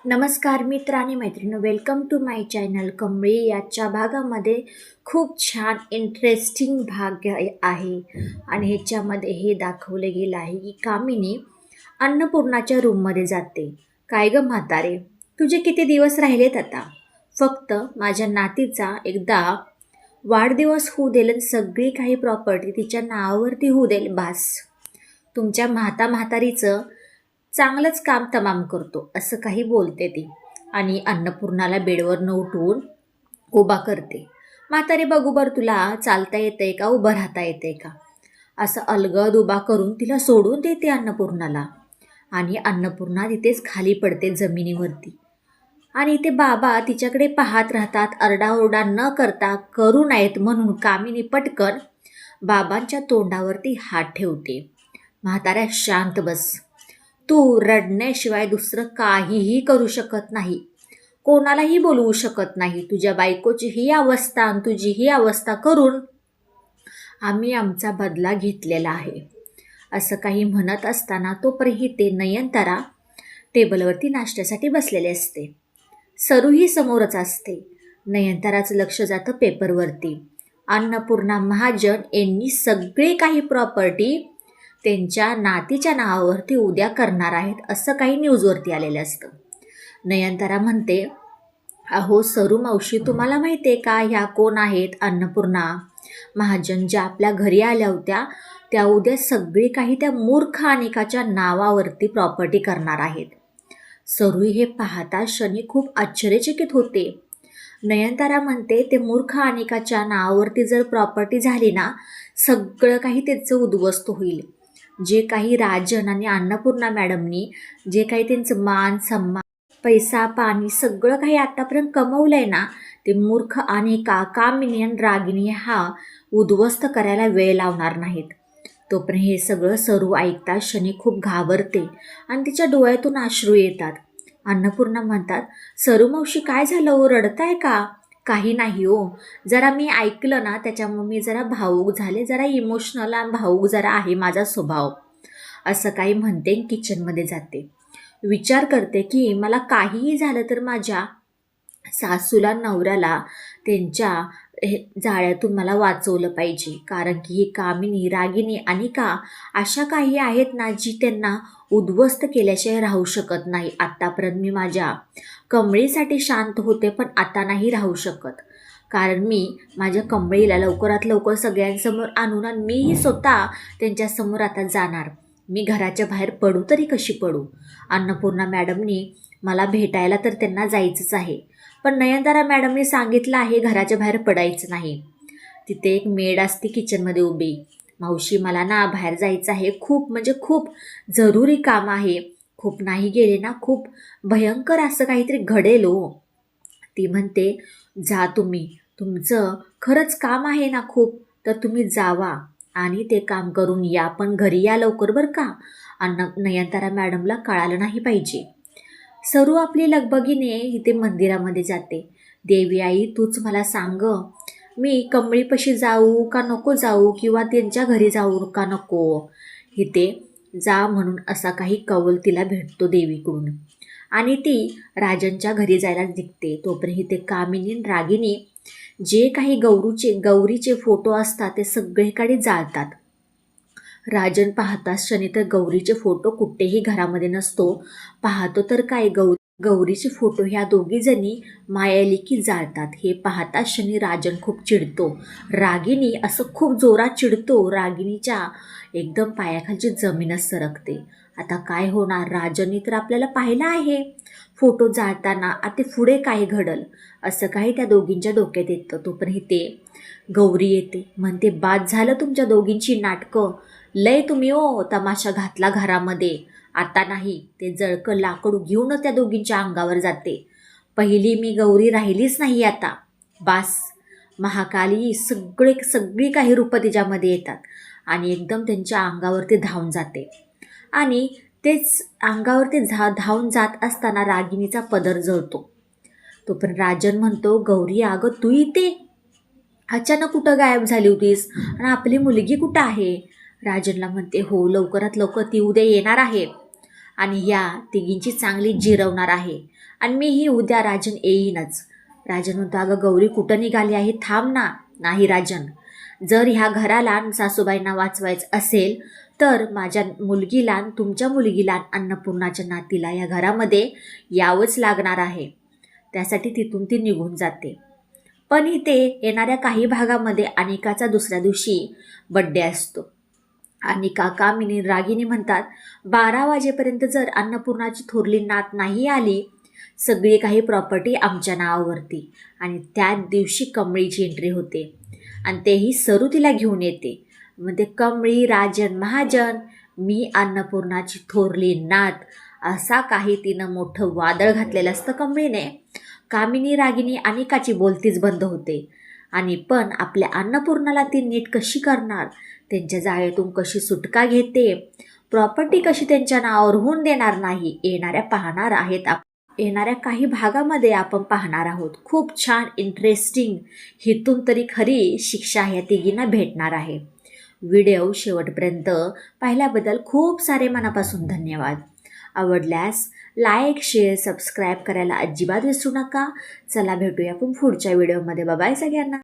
नमस्कार मित्र आणि मैत्रिणी, welcome to my channel Kamali. याच्या भागामध्ये खूप छान इंटरेस्टिंग भाग आहे आणि ह्याच्यामध्ये हे दाखवले गेलं आहे की कामिनी अन्नपूर्णाच्या रूममध्ये जाते. काय ग म्हातारे, तुझे किती दिवस राहिलेत आता? फक्त माझ्या नातीचा एकदा वाढदिवस होऊ देल आणि सगळी काही प्रॉपर्टी तिच्या नावावरती होऊ देल, बास. तुमच्या म्हातारीचं चांगलंच काम तमाम करतो असं काही बोलते ती आणि अन्नपूर्णाला बेडवरनं उठवून उभा करते. म्हातारे, बघू बरं, तुला चालता येतंय का, उभं राहता येतंय का? असं अलगद उभा करून तिला सोडून देते अन्नपूर्णाला आणि अन्नपूर्णा तिथेच खाली पडते जमिनीवरती. आणि ते बाबा तिच्याकडे पाहत राहतात. आरडाओरडा न करता करू नयेत म्हणून कामिनी पटकन बाबांच्या तोंडावरती हात ठेवते. म्हाताऱ्या, शांत बस. तू रडण्याशिवाय दुसरं काहीही करू शकत नाही, कोणालाही बोलवू शकत नाही. तुझ्या बायकोची ही अवस्था आणि तुझी ही अवस्था करून आम्ही आमचा बदला घेतलेला आहे. असं काही म्हणत असताना तोपर्यंत ते नयनतारा टेबलवरती नाश्त्यासाठी बसलेले असते. सरूही समोरच असते. नयनताराचं लक्ष जातं पेपरवरती. अन्नपूर्णा महाजन यांनी सगळे काही प्रॉपर्टी त्यांच्या नातीच्या नावावरती उद्या करणार आहेत असं काही न्यूजवरती आलेलं असतं. नयनतारा म्हणते, अहो सरू मावशी, तुम्हाला माहिती आहे का ह्या कोण आहेत? अन्नपूर्णा महाजन ज्या आपल्या घरी आल्या होत्या त्या उद्या सगळी काही त्या मूर्ख अनिकाच्या नावावरती प्रॉपर्टी करणार आहेत. सरू हे पाहता क्षणी खूप आश्चर्यचकित होते. नयनतारा म्हणते, ते मूर्ख अनिकाच्या नावावरती जर प्रॉपर्टी झाली ना, सगळं काही त्याचं उद्ध्वस्त होईल. जे काही राजन आणि अन्नपूर्णा मॅडमनी जे काही त्यांचं मान सन्मान पैसा पाणी सगळं काही आतापर्यंत कमवलंय ना, ते मूर्ख अनिका, कामिनी आणि रागिणी हा उद्ध्वस्त करायला वेळ लावणार नाहीत. तोपर्यंत हे सगळं सरू ऐकता क्षणी खूप घाबरते आणि तिच्या डोळ्यातून अश्रू येतात. अन्नपूर्णा म्हणतात, सरू मावशी काय झालं हो, रडताय का? काही नाही हो, जरा मी ऐकलं ना त्याच्यामुळे मी जरा भावूक झाले, जरा इमोशनल आणि भावूक जरा आहे माझा स्वभाव. असं काही म्हणते. किचनमध्ये जाते. विचार करते की मला काहीही झालं तर माझ्या सासूला नवऱ्याला त्यांच्या जाळ्यातून मला वाचवलं पाहिजे. कारण की ही कामिनी, रागिनी, अनिका अशा काही आहेत ना जी त्यांना उद्ध्वस्त केल्याशिवाय राहू शकत नाही. आत्तापर्यंत मी माझ्या कमळीसाठी शांत होते, पण आता नाही राहू शकत. कारण मी माझ्या कमळीला लवकरात लवकर सगळ्यांसमोर आणून आणि मीही स्वतः त्यांच्यासमोर आता जाणार. मी घराच्या बाहेर पडू तरी कशी पडू? अन्नपूर्णा मॅडमनी मला भेटायला तर त्यांना जायचंच आहे, पण नयनतारा मॅडमने सांगितलं आहे घराच्या बाहेर पडायचं नाही. तिथे एक मेड असते किचनमध्ये उभी. मावशी, मला ना बाहेर जायचं आहे, खूप म्हणजे खूप जरुरी काम आहे. खूप नाही गेले ना खूप भयंकर असं काहीतरी घडेल हो. ती म्हणते, जा तुम्ही, तुमचं खरंच काम आहे ना खूप, तर तुम्ही जावा आणि ते काम करून या, पण घरी या लवकर बरं का. नयनतारा मॅडमला कळालं नाही पाहिजे. सरू आपली लगबगीने इथे मंदिरामध्ये जाते. देवी आई, तूच मला सांग, मी कमळीपाशी जाऊ का नको जाऊ, किंवा त्यांच्या घरी जाऊ का नको. इथे जा म्हणून असा काही कौल तिला भेटतो देवीकडून आणि ती राजनच्या घरी जायला निघते. तोपर्यंत इथे कामिनी रागिनी जे काही गौरीचे फोटो असतात ते सगळीकडे जाळतात. राजन पाहताच क्षणी तर गौरीचे फोटो कुठेही घरामध्ये नसतो. पाहतो तर काय, गौरीचे फोटो ह्या दोघी जणी मायालेकी जाळतात. हे पाहताच क्षणी राजन खूप चिडतो. रागिनी असं खूप जोरात चिडतो. रागिनीच्या एकदम पायाखालची जमीनच सरकते. आता काय होणार? राजननी तर आपल्याला पाहिलं आहे फोटो जाळताना, आता पुढे काय घडल असं काही त्या दोघींच्या डोक्यात येतं. तोपर्यंत ते गौरी येते. म्हणते, बाद झालं तुमच्या दोघींची नाटकं, लय तुम्ही तमाशा घातला घरामध्ये. आता नाही. ते जळकं लाकूड घेऊन त्या दोघींच्या अंगावर जाते. पहिली मी गौरी राहिलीच नाही आता, बास. महाकाली सगळी काही रूपं तिच्यामध्ये येतात आणि एकदम त्यांच्या अंगावरती धावून जाते. आणि तेच अंगावरती धावून जात असताना रागिणीचा पदर जळतो. तो पण राजन म्हणतो, गौरी अगं तू इथे अचानक कुठं गायब झाली होतीस आणि आपली मुलगी कुठं आहे? राजनला म्हणते, हो लवकरात लवकर ती उद्या येणार आहे आणि या तिघींची चांगली जिरवणार आहे. आणि मीही उद्या राजन येईनच. राजन म्हणतो, अगं गौरी कुठं निघाली आहे, थांब ना. नाही राजन, जर ह्या घराला सासूबाईंना वाचवायचं असेल तर माझ्या मुलगीला, तुमच्या मुलगीला, अन्नपूर्णाच्या नातीला या घरामध्ये यावंच लागणार आहे. त्यासाठी तिथून ती निघून जाते. पण इथे येणाऱ्या काही भागामध्ये अनिकाचा दुसऱ्या दिवशी बड्डे असतो. अनिका, कामिनी, रागिनी म्हणतात 12 वाजेपर्यंत जर अन्नपूर्णाची थोरली नात नाही आली, सगळी काही प्रॉपर्टी आमच्या नावावरती. आणि त्याच दिवशी कमळीची एंट्री होते आणि तेही सरू तिला घेऊन येते. म्हणजे कमळी, राजन महाजन, मी अन्नपूर्णाची थोरली नात, असा काही तिनं मोठं वादळ घातलेलं असतं कमळीने. कामिनी, रागिनी, अनिकाची बोलतीच बंद होते. आणि पण आपल्या अन्नपूर्णाला ती नीट कशी करणार, त्यांच्या जाळ्यातून कशी सुटका घेते, प्रॉपर्टी कशी त्यांच्या नावावर होऊन देणार नाही, येणाऱ्या काही भागामध्ये आपण पाहणार आहोत. खूप छान इंटरेस्टिंग, हितून तरी खरी शिक्षा ह्या तिघींना भेटणार आहे. व्हिडिओ शेवटपर्यंत पाहिल्याबद्दल खूप सारे मनापासून धन्यवाद. आवडल्यास लाईक, शेअर, सबस्क्राईब करायला अजिबात विसरू नका. चला भेटूया आपण पुढच्या व्हिडिओमध्ये. बाय सगळ्यांना.